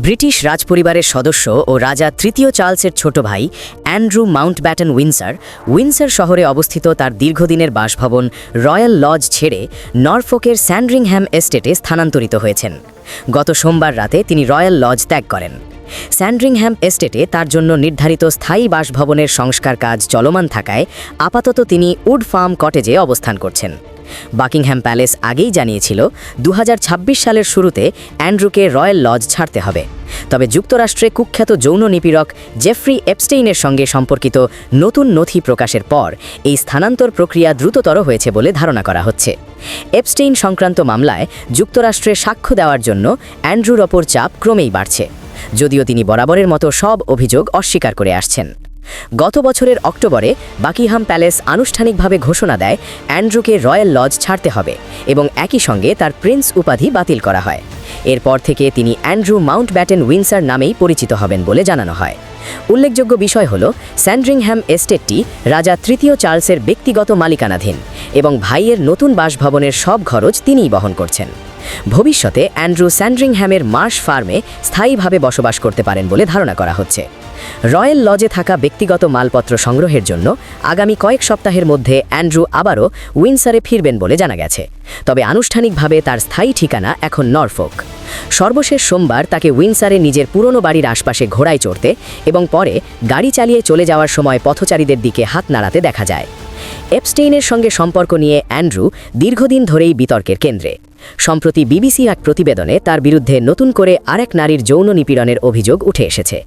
British রাজপরিবারের সদস্য ও রাজা তৃতীয় চার্লসের ছোট ভাই অ্যান্ড্রু মাউন্টব্যাটেন উইন্ডসর শহরে অবস্থিত তার দীর্ঘদিনের বাসভবন রয়্যাল লজ ছেড়ে নরফোকের স্যান্ডরিংহ্যাম এস্টেটে স্থানান্তরিত হয়েছেন। গত সোমবার রাতে তিনি রয়্যাল লজ ত্যাগ করেন। স্যান্ডরিংহ্যাম এস্টেটে তার জন্য নির্ধারিত স্থায়ী বাসভবনের সংস্কার কাজ চলমান থাকায় আপাতত তিনি উড ফার্ম কটেজে অবস্থান করছেন। বাকিংহ্যাম প্যালেস আগেই জানিয়েছিল 2026 সালের শুরুতে অ্যান্ড্রুকে রয়্যাল লজ ছাড়তে হবে। তবে যুক্তরাষ্ট্রে কুখ্যাত যৌন নিপীড়ক জেফ্রি এপস্টেইনের সঙ্গে সম্পর্কিত নতুন নথি প্রকাশের পর এই স্থানান্তর প্রক্রিয়া দ্রুততর হয়েছে বলে ধারণা করা হচ্ছে। এপস্টেইন সংক্রান্ত মামলায় যুক্তরাষ্ট্রে সাক্ষ্য দেওয়ার জন্য অ্যান্ড্রুর ওপর চাপ ক্রমেই বাড়ছে, যদিও তিনি বরাবরের মতো সব অভিযোগ অস্বীকার করে আসছেন। গত বছরের অক্টোবরে বাকিংহাম প্যালেস আনুষ্ঠানিকভাবে ঘোষণা দেয় অ্যান্ড্রুকে রয়্যাল লজ ছাড়তে হবে এবং একই সঙ্গে তার প্রিন্স উপাধি বাতিল করা হয়। এরপর থেকে তিনি অ্যান্ড্রু মাউন্টব্যাটেন উইন্ডসর নামেই পরিচিত হবেন বলে জানানো হয়। উল্লেখযোগ্য বিষয় হল স্যান্ডরিংহ্যাম এস্টেটটি রাজা তৃতীয় চার্লসের ব্যক্তিগত মালিকানাধীন এবং ভাইয়ের নতুন বাসভবনের সব খরচ তিনিই বহন করছেন। ভবিষ্যতে অ্যান্ড্রু স্যান্ডরিংহ্যামের মার্শ ফার্মে স্থায়ীভাবে বসবাস করতে পারেন বলে ধারণা করা হচ্ছে। রয়্যাল লজে থাকা ব্যক্তিগত মালপত্র সংগ্রহের জন্য আগামী কয়েক সপ্তাহের মধ্যে অ্যান্ড্রু আবারও উইন্ডসরে ফিরবেন বলে জানা গেছে, তবে আনুষ্ঠানিকভাবে তার স্থায়ী ঠিকানা এখন নরফোক। সর্বশেষ সোমবার তাকে উইন্ডসরে নিজের পুরনো বাড়ির আশপাশে ঘোড়ায় চড়তে এবং পরে গাড়ি চালিয়ে চলে যাওয়ার সময় পথচারীদের দিকে হাত নাড়াতে দেখা যায়। এপস্টেইনের সঙ্গে সম্পর্ক নিয়ে অ্যান্ড্রু দীর্ঘদিন ধরেই বিতর্কের কেন্দ্রে। সম্প্রতি বিবিসি এক প্রতিবেদনে তার বিরুদ্ধে নতুন করে আরেক নারীর যৌন নিপীড়নের অভিযোগ উঠে এসেছে।